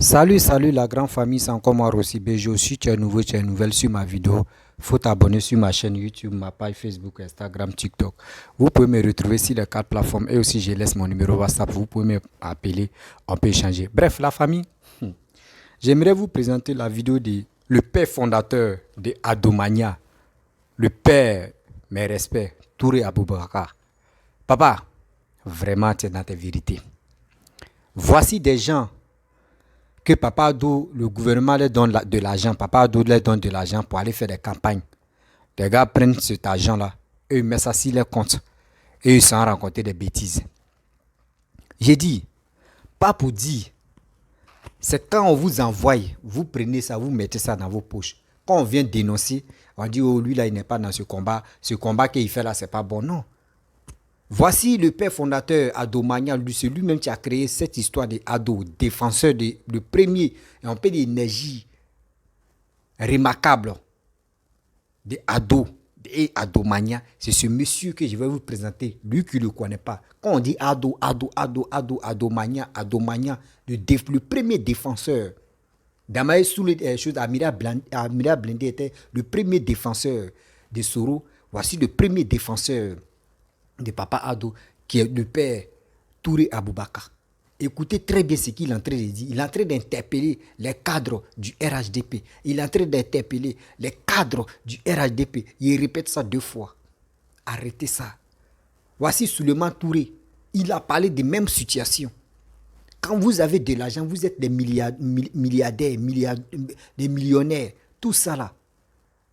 Salut la grande famille, c'est encore moi Rossi Bejo. Si tu es nouveau, tu es nouvelle sur ma vidéo, faut t'abonner sur ma chaîne YouTube, ma page Facebook, Instagram, TikTok. Vous pouvez me retrouver sur les quatre plateformes et aussi je laisse mon numéro WhatsApp, vous pouvez m'appeler, on peut échanger. Bref, la famille, j'aimerais vous présenter la vidéo de le père fondateur de Adomania, le père, mes respects, Touré Aboubakar. Papa, vraiment tu es dans tes vérités. Voici des gens que Papa Ado, le gouvernement leur donne de l'argent, Papa Ado leur donne de l'argent pour aller faire des campagnes. Les gars prennent cet argent-là, et ils mettent ça sur leur compte, et ils s'en raconter des bêtises. J'ai dit, pas pour dire, c'est quand on vous envoie, vous prenez ça, vous mettez ça dans vos poches. Quand on vient dénoncer, on dit, oh lui là, il n'est pas dans ce combat qu'il fait là, c'est pas bon, non. Voici le père fondateur Ado Mania, c'est lui-même qui a créé cette histoire de Ado, défenseur, le premier, et on peut d'énergie remarquable de Ado et Ado Mania. C'est ce monsieur que je vais vous présenter, lui qui ne le connaît pas. Quand on dit Ado Mania, le premier défenseur. Damaye sous les choses, Amira Blindé était le premier défenseur de Soro. Voici le premier défenseur de Papa Ado, qui est le père Touré Aboubakar. Écoutez très bien ce qu'il est en train de dire. Il est en train d'interpeller les cadres du RHDP. Il est en train d'interpeller les cadres du RHDP. Il répète ça 2 fois. Arrêtez ça. Voici Souleymane Touré. Il a parlé des mêmes situations. Quand vous avez de l'argent, vous êtes des milliardaires, des millionnaires, tout ça là.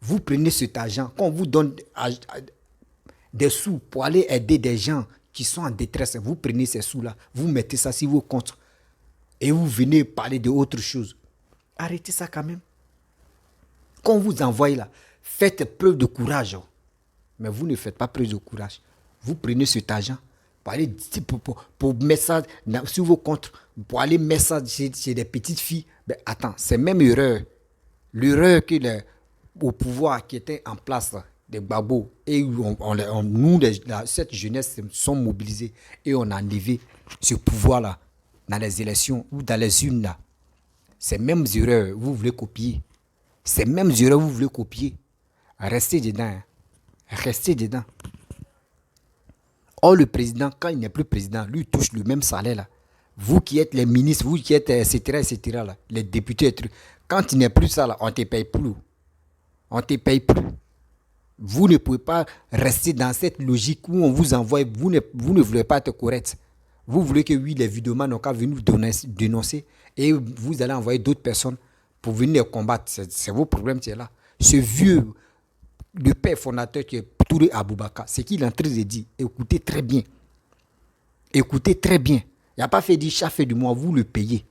Vous prenez cet argent, quand on vous donne des sous pour aller aider des gens qui sont en détresse, vous prenez ces sous-là, vous mettez ça sur vos comptes et vous venez parler d'autre chose. Arrêtez ça quand même. Quand on vous envoie là, faites preuve de courage. Mais vous ne faites pas preuve de courage. Vous prenez cet argent pour aller pour mettre ça sur vos comptes, pour aller mettre ça chez des petites filles. Ben attends, c'est même erreur. L'erreur que au pouvoir qui était en place là, des babos, et nous, cette jeunesse, sont mobilisés et on a enlevé ce pouvoir-là dans les élections ou dans les urnes là. Ces mêmes erreurs, vous voulez copier. Ces mêmes erreurs, vous voulez copier. Restez dedans. Hein. Restez dedans. Or, le président, quand il n'est plus président, lui, il touche le même salaire là. Vous qui êtes les ministres, vous qui êtes, etc., là, les députés, quand il n'est plus ça là, on ne te paye plus. On ne te paye plus. Vous ne pouvez pas rester dans cette logique où on vous envoie, vous ne voulez pas être correct. Vous voulez que oui, les vidéomans n'ont qu'à venir dénoncer et vous allez envoyer d'autres personnes pour venir combattre. C'est vos problèmes qui est là. Ce vieux, le père fondateur qui est Touré Aboubakar, c'est qu'il est en train de dire, écoutez très bien. Écoutez très bien. Il n'a pas fait dire chaque fait du mois, vous le payez.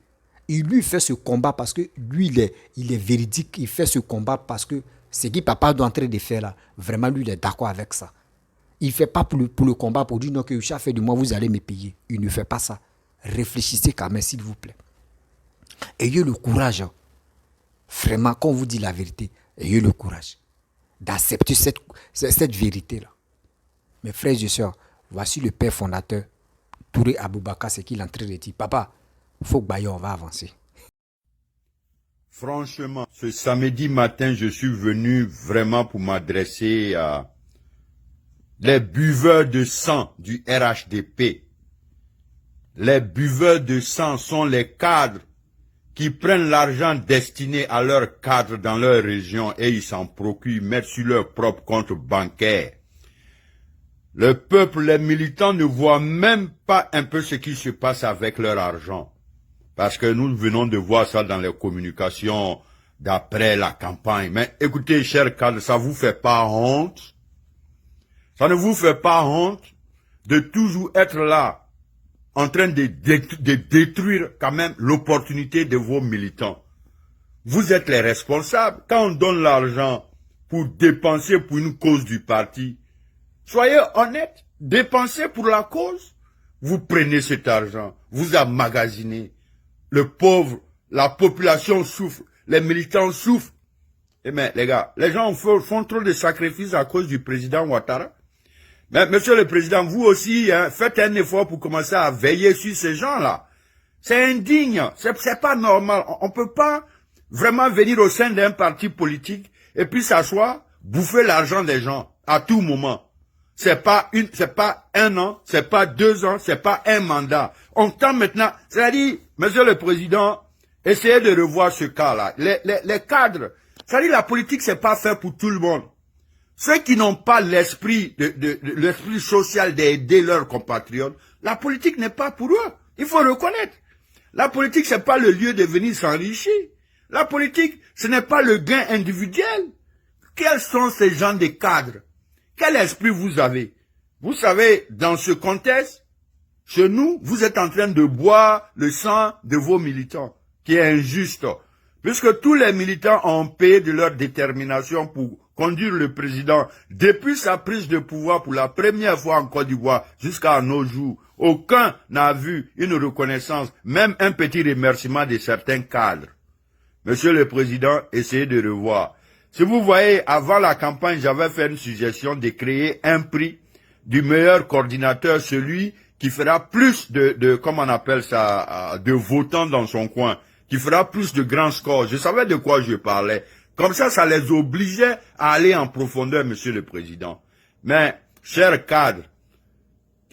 Il lui fait ce combat parce que lui, il est véridique. Il fait ce combat parce que ce que papa doit en train de faire là, vraiment lui, il est d'accord avec ça. Il ne fait pas pour le combat pour dire non, que chaque fin du mois, vous allez me payer. Il ne fait pas ça. Réfléchissez quand même, s'il vous plaît. Ayez le courage. Vraiment, quand on vous dit la vérité, ayez le courage d'accepter cette vérité-là. Mes frères et sœurs, voici le père fondateur, Touré Aboubakar, ce qu'il est en train de dire. Papa, il faut que on va avancer. Franchement, ce samedi matin, je suis venu vraiment pour m'adresser à les buveurs de sang du RHDP. Les buveurs de sang sont les cadres qui prennent l'argent destiné à leurs cadres dans leur région et ils s'en procurent, mettent sur leur propre compte bancaire. Le peuple, les militants ne voient même pas un peu ce qui se passe avec leur argent. Parce que nous venons de voir ça dans les communications d'après la campagne. Mais écoutez, chers cadres, ça vous fait pas honte? Ça ne vous fait pas honte de toujours être là, en train de détruire quand même l'opportunité de vos militants? Vous êtes les responsables. Quand on donne l'argent pour dépenser pour une cause du parti, soyez honnêtes, dépensez pour la cause. Vous prenez cet argent, vous emmagasinez. Le pauvre, la population souffre, les militants souffrent. Eh bien, les gars, les gens font trop de sacrifices à cause du président Ouattara. Mais, monsieur le président, vous aussi, hein, faites un effort pour commencer à veiller sur ces gens-là. C'est indigne, c'est pas normal. On peut pas vraiment venir au sein d'un parti politique et puis s'asseoir, bouffer l'argent des gens à tout moment. C'est pas un an, c'est pas 2 ans, c'est pas un mandat. On tend maintenant, c'est-à-dire, Monsieur le Président, essayez de revoir ce cas-là. Les cadres, c'est-à-dire la politique, c'est pas fait pour tout le monde. Ceux qui n'ont pas l'esprit l'esprit social d'aider leurs compatriotes, la politique n'est pas pour eux. Il faut reconnaître. La politique, c'est pas le lieu de venir s'enrichir. La politique, ce n'est pas le gain individuel. Quels sont ces gens de cadres? Quel esprit vous avez? Vous savez, dans ce contexte, chez nous, vous êtes en train de boire le sang de vos militants, qui est injuste. Puisque tous les militants ont payé de leur détermination pour conduire le président depuis sa prise de pouvoir pour la première fois en Côte d'Ivoire jusqu'à nos jours. Aucun n'a vu une reconnaissance, même un petit remerciement de certains cadres. Monsieur le Président, essayez de revoir. Si vous voyez, avant la campagne, j'avais fait une suggestion de créer un prix du meilleur coordinateur, celui qui fera plus comment on appelle ça, de votants dans son coin, qui fera plus de grands scores. Je savais de quoi je parlais. Comme ça les obligeait à aller en profondeur, Monsieur le Président. Mais, chers cadres,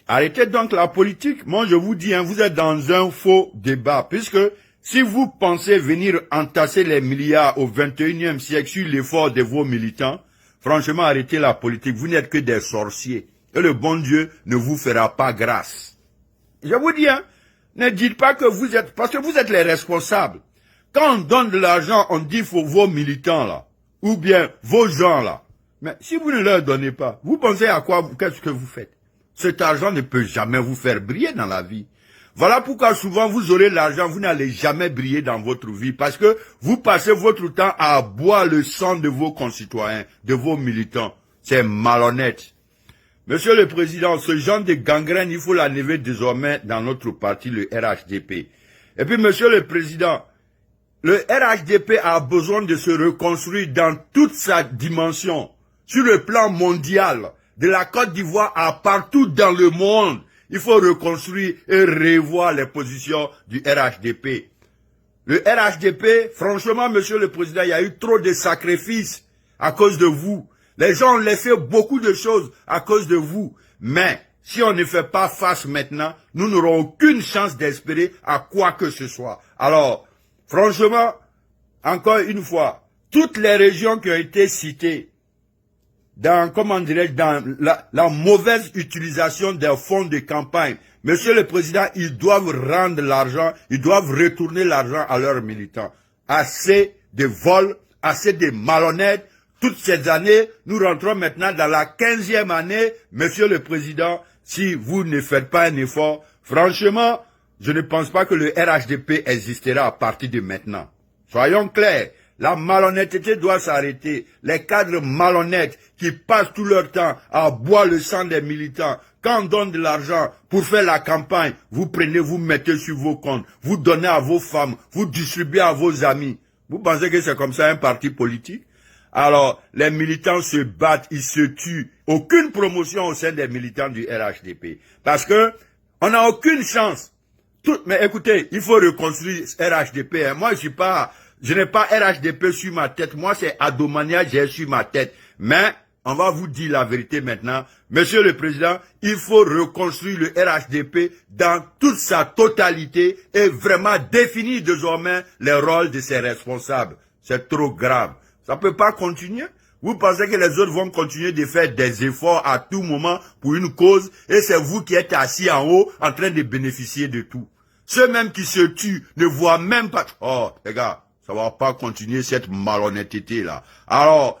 arrêtez donc la politique. Moi, je vous dis, vous êtes dans un faux débat, puisque si vous pensez venir entasser les milliards au 21e siècle sur l'effort de vos militants, franchement, arrêtez la politique. Vous n'êtes que des sorciers. Et le bon Dieu ne vous fera pas grâce. Je vous dis, ne dites pas que vous êtes, parce que vous êtes les responsables. Quand on donne de l'argent, on dit faut vos militants là, ou bien vos gens là. Mais si vous ne leur donnez pas, vous pensez à quoi, qu'est-ce que vous faites? Cet argent ne peut jamais vous faire briller dans la vie. Voilà pourquoi souvent vous aurez l'argent, vous n'allez jamais briller dans votre vie, parce que vous passez votre temps à boire le sang de vos concitoyens, de vos militants. C'est malhonnête. Monsieur le Président, ce genre de gangrène, il faut l'enlever désormais dans notre parti, le RHDP. Et puis, Monsieur le Président, le RHDP a besoin de se reconstruire dans toute sa dimension, sur le plan mondial, de la Côte d'Ivoire à partout dans le monde. Il faut reconstruire et revoir les positions du RHDP. Le RHDP, franchement, Monsieur le Président, il y a eu trop de sacrifices à cause de vous. Les gens ont laissé beaucoup de choses à cause de vous. Mais, si on ne fait pas face maintenant, nous n'aurons aucune chance d'espérer à quoi que ce soit. Alors, franchement, encore une fois, toutes les régions qui ont été citées, dans, comment dirais-je, dans la mauvaise utilisation des fonds de campagne, Monsieur le Président, ils doivent rendre l'argent, ils doivent retourner l'argent à leurs militants. Assez de vols, assez de malhonnêtes. Toutes ces années, nous rentrons maintenant dans la 15e année. Monsieur le Président, si vous ne faites pas un effort, franchement, je ne pense pas que le RHDP existera à partir de maintenant. Soyons clairs. La malhonnêteté doit s'arrêter. Les cadres malhonnêtes qui passent tout leur temps à boire le sang des militants, quand on donne de l'argent pour faire la campagne, vous prenez, vous mettez sur vos comptes, vous donnez à vos femmes, vous distribuez à vos amis. Vous pensez que c'est comme ça un parti politique? Alors, les militants se battent, ils se tuent. Aucune promotion au sein des militants du RHDP. Parce que on n'a aucune chance. Mais écoutez, il faut reconstruire RHDP. Moi, je n'ai pas RHDP sur ma tête. Moi, c'est Adomania, j'ai sur ma tête. Mais, on va vous dire la vérité maintenant. Monsieur le Président, il faut reconstruire le RHDP dans toute sa totalité et vraiment définir désormais les rôles de ses responsables. C'est trop grave. Ça peut pas continuer. Vous pensez que les autres vont continuer de faire des efforts à tout moment pour une cause et c'est vous qui êtes assis en haut en train de bénéficier de tout. Ceux même qui se tuent ne voient même pas. Oh, les gars, ça va pas continuer cette malhonnêteté là. Alors,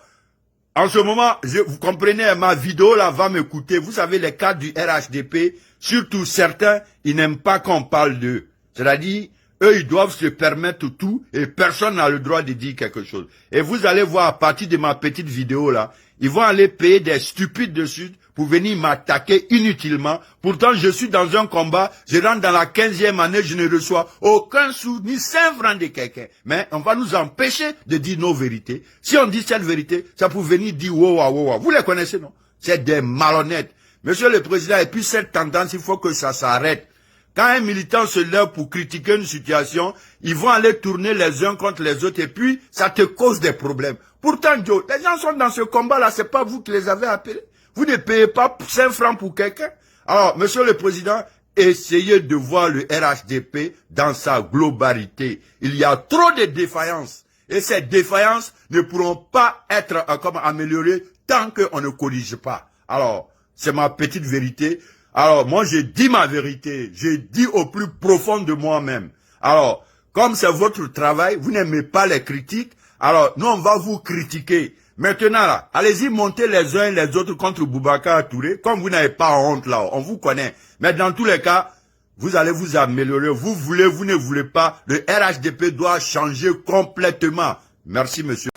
en ce moment, vous comprenez, ma vidéo là va m'écouter. Vous savez, les cadres du RHDP, surtout certains, ils n'aiment pas qu'on parle d'eux. C'est-à-dire, eux, ils doivent se permettre tout et personne n'a le droit de dire quelque chose. Et vous allez voir à partir de ma petite vidéo là, ils vont aller payer des stupides dessus pour venir m'attaquer inutilement. Pourtant, je suis dans un combat, je rentre dans la 15e année, je ne reçois aucun sou, ni 5 francs de quelqu'un. Mais on va nous empêcher de dire nos vérités. Si on dit cette vérité, ça peut venir dire wow, wow, wow. Vous les connaissez, non? C'est des malhonnêtes. Monsieur le Président, et puis cette tendance, il faut que ça s'arrête. Quand un militant se lève pour critiquer une situation, ils vont aller tourner les uns contre les autres et puis ça te cause des problèmes. Pourtant, Joe, les gens sont dans ce combat-là, c'est pas vous qui les avez appelés. Vous ne payez pas 5 francs pour quelqu'un. Alors, monsieur le président, essayez de voir le RHDP dans sa globalité. Il y a trop de défaillances. Et ces défaillances ne pourront pas être améliorées tant qu'on ne corrige pas. Alors, c'est ma petite vérité. Alors, moi, je dis ma vérité. Je dis au plus profond de moi-même. Alors, comme c'est votre travail, vous n'aimez pas les critiques. Alors, nous, on va vous critiquer. Maintenant, là, allez-y monter les uns et les autres contre Boubacar Touré. Comme vous n'avez pas honte, là, on vous connaît. Mais dans tous les cas, vous allez vous améliorer. Vous voulez, vous ne voulez pas. Le RHDP doit changer complètement. Merci, monsieur.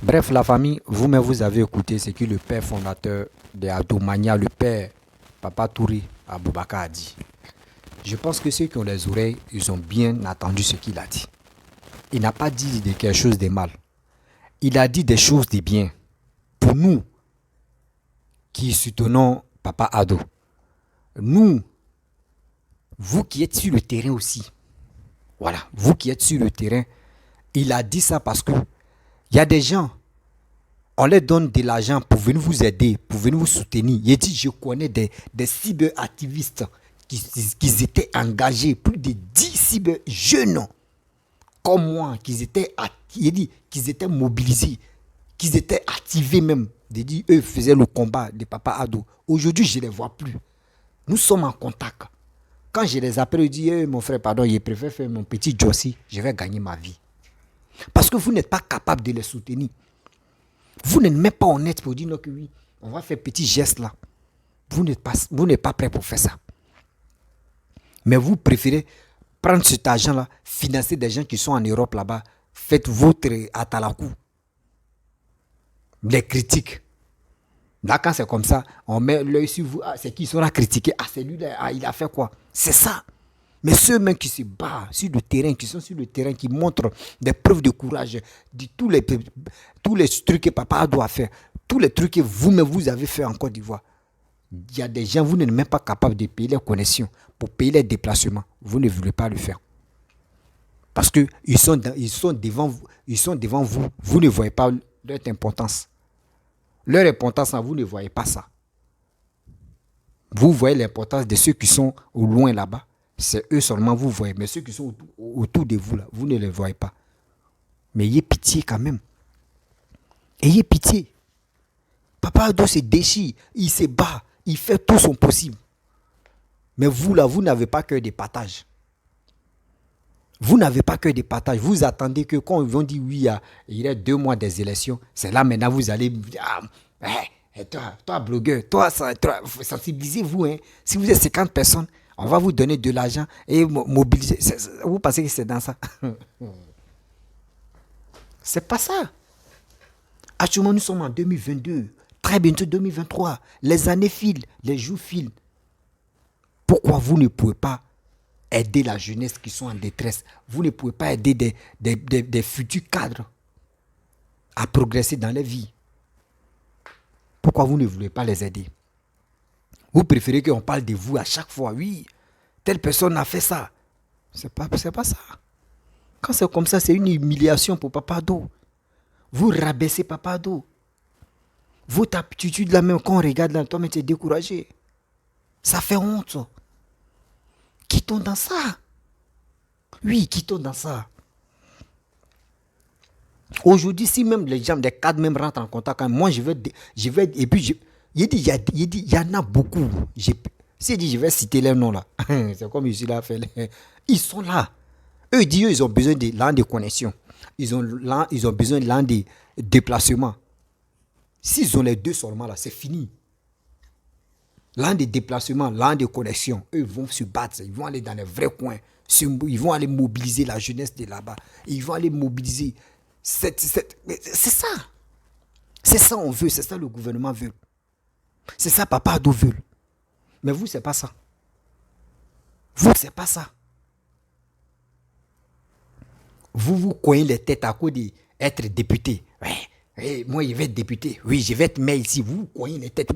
Bref, la famille, vous-même, vous avez écouté ce que le père fondateur de Adomania, le père Papa Touré Aboubakar a dit. Je pense que ceux qui ont les oreilles, ils ont bien entendu ce qu'il a dit. Il n'a pas dit de quelque chose de mal. Il a dit des choses de bien. Pour nous, qui soutenons Papa Ado, nous, vous qui êtes sur le terrain aussi, voilà, vous qui êtes sur le terrain, il a dit ça parce que il y a des gens, on leur donne de l'argent pour venir vous aider, pour venir vous soutenir. Il dit, je connais des cyberactivistes qui étaient engagés, plus de 10 cyber-jeunes comme moi, qui étaient mobilisés, qui étaient activés même. Il dit, eux faisaient le combat de Papa Ado. Aujourd'hui, je ne les vois plus. Nous sommes en contact. Quand je les appelle, je dis, mon frère, pardon, je préfère faire mon petit Jossi, je vais gagner ma vie. Parce que vous n'êtes pas capable de les soutenir. Vous n'êtes même pas honnête pour dire non, que oui, on va faire petit geste là. Vous n'êtes pas prêt pour faire ça. Mais vous préférez prendre cet argent-là, financer des gens qui sont en Europe là-bas, faites votre atalakou. Les critiques. Là, quand c'est comme ça, on met l'œil sur vous. Ah, c'est qui sera critiqué. Ah, c'est lui, là, il a fait quoi? C'est ça. Mais ceux-mêmes qui se battent sur le terrain, qui sont sur le terrain, qui montrent des preuves de courage, de tous les trucs que Papa doit faire, tous les trucs que vous-même vous avez fait en Côte d'Ivoire. Il y a des gens, vous n'êtes même pas capable de payer les connexions, pour payer les déplacements. Vous ne voulez pas le faire. Parce qu'ils sont devant vous, vous ne voyez pas leur importance. Leur importance, vous ne voyez pas ça. Vous voyez l'importance de ceux qui sont au loin là-bas. C'est eux seulement vous voyez. Mais ceux qui sont autour de vous, là, vous ne les voyez pas. Mais ayez pitié quand même. Ayez pitié. Papa Ado se déchire, il se bat, il fait tout son possible. Mais vous, là, vous n'avez pas cœur de partage. Vous n'avez pas cœur de partage. Vous attendez que quand ils vont dire oui, il y a 2 mois des élections, c'est là maintenant vous allez toi blogueur, toi sensibilisez-vous. Hein. Si vous êtes 50 personnes, on va vous donner de l'argent et mobiliser. Vous pensez que c'est dans ça? C'est pas ça. Actuellement, nous sommes en 2022. Très bientôt 2023. Les années filent, les jours filent. Pourquoi vous ne pouvez pas aider la jeunesse qui sont en détresse? Vous ne pouvez pas aider des futurs cadres à progresser dans leur vie. Pourquoi vous ne voulez pas les aider? Vous préférez qu'on parle de vous à chaque fois. Oui, telle personne a fait ça. C'est pas ça. Quand c'est comme ça, c'est une humiliation pour Papa Ado. Vous rabaissez Papa Ado. Votre aptitude là même, quand on regarde là, toi-même tu es découragé. Ça fait honte. Quittons dans ça. Oui, quittons dans ça. Aujourd'hui, si même les gens des cadres même rentrent en contact, moi je vais et puis il y en a beaucoup. Si je vais citer les noms là, c'est comme ici là fait. Ils sont là. Eux disent ils ont besoin de l'an de connexion. Ils ont besoin de l'an de déplacement. S'ils ont les deux seulement là, c'est fini. L'an de déplacement, l'an de connexion, eux vont se battre, ils vont aller dans les vrais coins, ils vont aller mobiliser la jeunesse de là-bas, ils vont aller mobiliser. C'est ça. C'est ça on veut, c'est ça le gouvernement veut. C'est ça Papa Ado veut. Mais vous, c'est pas ça. Vous, c'est pas ça. Vous cognez les têtes à cause d'être député. Ouais, moi, je vais être député. Oui, je vais être maire ici. Vous cognez les têtes.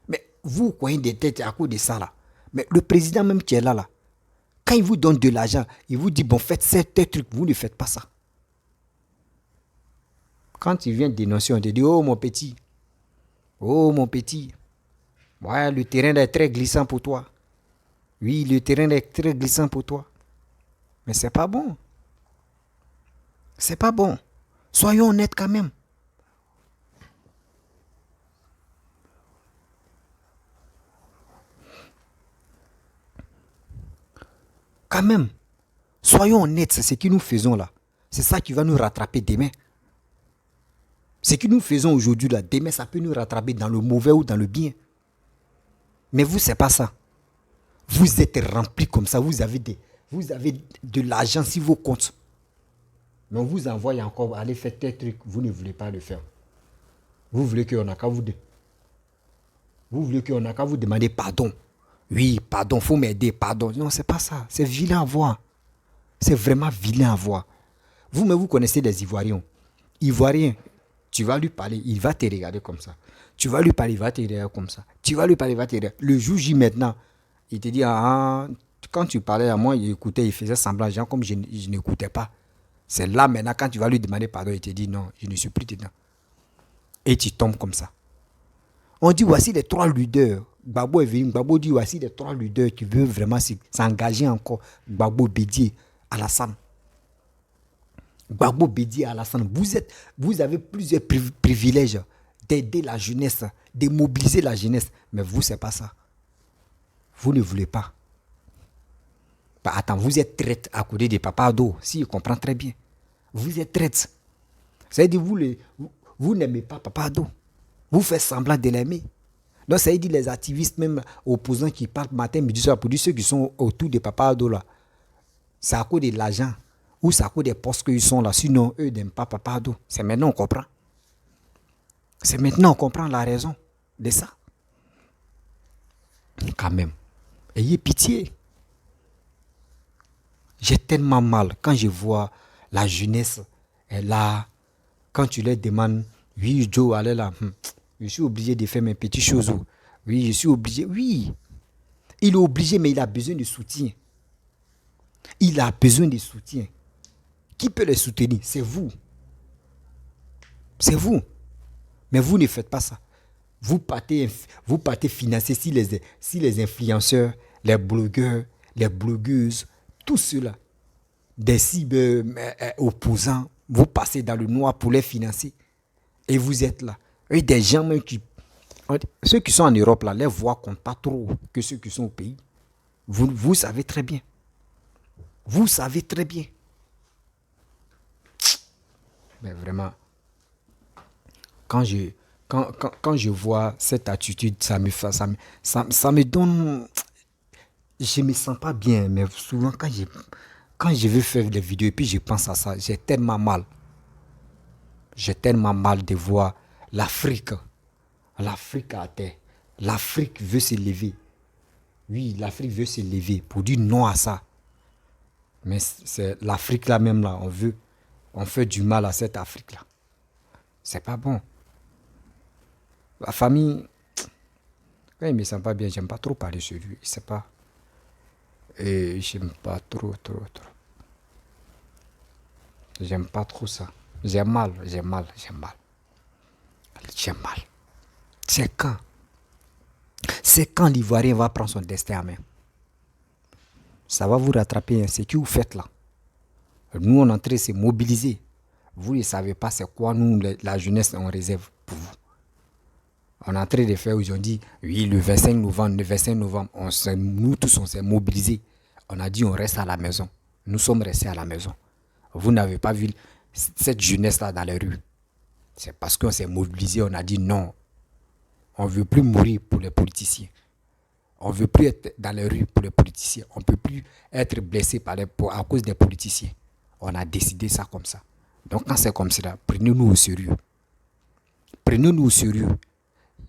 Mais vous cognez des têtes à cause de ça là. Mais le président même qui est là, quand il vous donne de l'argent, il vous dit, bon, faites tel truc, vous ne faites pas ça. Quand il vient dénoncer, on te dit, oh mon petit, ouais, le terrain est très glissant pour toi. Oui, le terrain est très glissant pour toi. Mais c'est pas bon. C'est pas bon. Soyons honnêtes quand même. Quand même. Soyons honnêtes, c'est ce que nous faisons là. C'est ça qui va nous rattraper demain. Ce que nous faisons aujourd'hui là, demain ça peut nous rattraper dans le mauvais ou dans le bien. Mais vous, c'est pas ça. Vous êtes remplis comme ça, vous avez de l'argent sur vos comptes. Mais on vous envoie encore aller faire tel truc, vous ne voulez pas le faire. Vous voulez qu'on n'a qu'à vous demander pardon. Oui, pardon, faut m'aider, pardon. Non, c'est pas ça. C'est vilain à voir. C'est vraiment vilain à voir. Vous-même, vous connaissez les Ivoiriens. Ivoirien, tu vas lui parler, il va te regarder comme ça. Tu vas lui parler, il va te regarder comme ça. Tu vas lui parler, il va te regarder. Le jour J maintenant, il te dit, quand tu parlais à moi, il écoutait, il faisait semblant, genre comme je n'écoutais pas. C'est là maintenant, quand tu vas lui demander pardon, il te dit, non, je ne suis plus dedans. Et tu tombes comme ça. On dit, voici les 3 leaders. Gbagbo est venu, Gbagbo dit, voici les 3 leaders qui veulent vraiment s'engager encore. Gbagbo, Bédié, Alassane. Gbagbo, Bédié, Alassane. Vous avez plusieurs privilèges d'aider la jeunesse, de mobiliser la jeunesse. Mais vous, c'est pas ça. Vous ne voulez pas. Bah, attends, vous êtes traite à côté des papas d'eau. Si, je comprends très bien. Vous êtes traite. C'est-à-dire, vous n'aimez pas papa d'eau. Vous faites semblant de l'aimer. Donc, ça veut dire les activistes, même opposants qui parlent matin, midi, soir, pour dire ceux qui sont autour des papas d'eau là. C'est à cause de l'argent. Ou c'est à cause des postes qu'ils sont là. Sinon, eux n'aiment pas papa d'eau. C'est maintenant qu'on comprend. C'est maintenant qu'on comprend la raison de ça. Quand même. Ayez pitié. J'ai tellement mal quand je vois la jeunesse est là. Quand tu leur demandes, oui, Joe, allez là. Je suis obligé de faire mes petites choses. Oui, je suis obligé. Oui. Il est obligé, mais il a besoin de soutien. Il a besoin de soutien. Qui peut le soutenir? C'est vous. C'est vous. Mais vous ne faites pas ça. Vous partez financer si les influenceurs, les blogueurs, les blogueuses, tous ceux-là, des cibles opposants, vous passez dans le noir pour les financer. Et vous êtes là. Et des gens même ceux qui sont en Europe, là, les voix ne comptent pas trop que ceux qui sont au pays. Vous savez très bien. Vous savez très bien. Mais vraiment, quand je vois cette attitude, ça me donne... Je ne me sens pas bien, mais souvent quand je veux faire des vidéos et puis je pense à ça, j'ai tellement mal. J'ai tellement mal de voir l'Afrique à terre. L'Afrique veut se lever. Oui, l'Afrique veut se lever pour dire non à ça. Mais c'est l'Afrique là même là, on fait du mal à cette Afrique là. C'est pas bon. La famille, quand il me sent pas bien, j'aime pas trop parler sur lui. C'est pas. Et j'aime pas trop. J'aime pas trop ça. J'ai mal. C'est quand l'Ivoirien va prendre son destin en main. Ça va vous rattraper. C'est ce que vous faites là. Nous, on est en train de se mobiliser. Vous ne savez pas c'est quoi nous, la jeunesse, on réserve pour vous. On est en train de faire aujourd'hui, oui, le 25 novembre, nous tous, on s'est mobilisés. On a dit, on reste à la maison. Nous sommes restés à la maison. Vous n'avez pas vu cette jeunesse-là dans les rues. C'est parce qu'on s'est mobilisé, on a dit non. On ne veut plus mourir pour les politiciens. On ne veut plus être dans les rues pour les politiciens. On ne peut plus être blessé à cause des politiciens. On a décidé ça comme ça. Donc quand c'est comme ça, prenez-nous au sérieux. Prenez-nous au sérieux.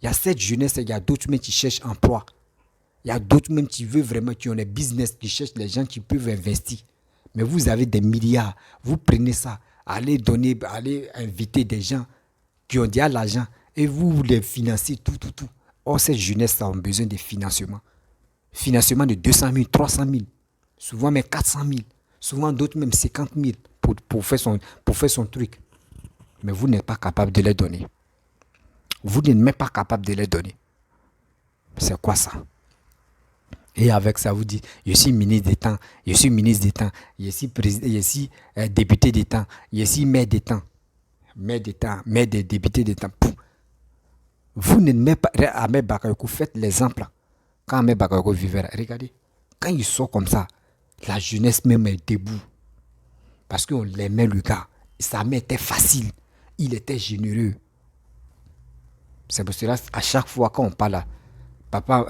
Il y a cette jeunesse, il y a d'autres même qui cherchent emploi. Il y a d'autres même qui veulent vraiment, qui ont des business, qui cherchent les gens qui peuvent investir. Mais vous avez des milliards. Vous prenez ça, allez inviter des gens qui ont déjà l'argent et vous les financez tout. Or, cette jeunesse a besoin de financement. Financement de 200 000, 300 000, souvent même 400 000, souvent d'autres même 50 000 pour faire son truc. Mais vous n'êtes pas capable de les donner. Vous n'êtes même pas capable de les donner. C'est quoi ça? Et avec ça, vous dites, je suis ministre d'État, je suis ministre d'État, je suis député d'État, je suis maire d'État, maire des députés d'État. Vous n'êtes même pas... Ahmed Bakayoko, faites l'exemple. Quand Ahmed Bakayoko vivait, regardez, quand il sort comme ça, la jeunesse même est debout. Parce qu'on l'aimait le gars. Sa main était facile. Il était généreux. C'est pour cela, à chaque fois qu'on parle là, papa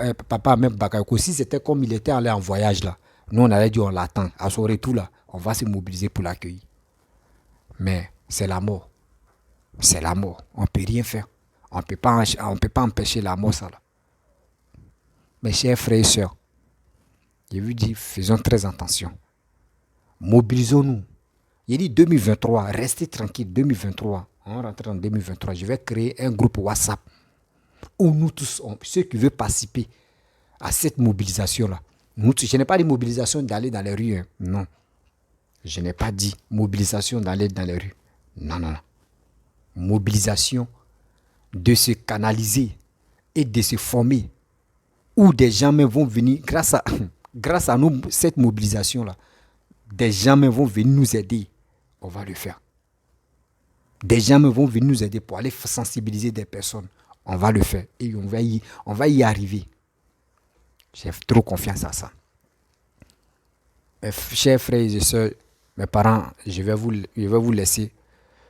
Ahmed Bakayoko, si c'était comme il était allé en voyage là, nous on allait dire on l'attend. À son retour là, on va se mobiliser pour l'accueillir. Mais c'est la mort. C'est la mort. On ne peut rien faire. On ne peut pas empêcher la mort, ça là. Mes chers frères et sœurs, je vous dis, faisons très attention. Mobilisons-nous. Il dit 2023, restez tranquille, 2023. On rentre en 2023. Je vais créer un groupe WhatsApp où nous tous, ceux qui veulent participer à cette mobilisation-là. Je n'ai pas dit mobilisation d'aller dans les rues. Hein. Non. Je n'ai pas dit mobilisation d'aller dans les rues. Non, non, non. Mobilisation de se canaliser et de se former. Où des gens vont venir, grâce à nous, cette mobilisation-là, des gens vont venir nous aider. On va le faire. Des gens vont venir nous aider pour aller sensibiliser des personnes. On va le faire et on va y arriver. J'ai trop confiance à ça. Mes chers frères et sœurs, mes parents, je vais vous laisser.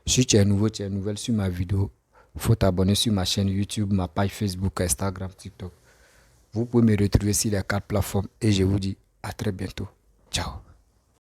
Si tu es nouveau, tu es nouvelle sur ma vidéo, il faut t'abonner sur ma chaîne YouTube, ma page Facebook, Instagram, TikTok. Vous pouvez me retrouver sur les 4 plateformes et je vous dis à très bientôt. Ciao.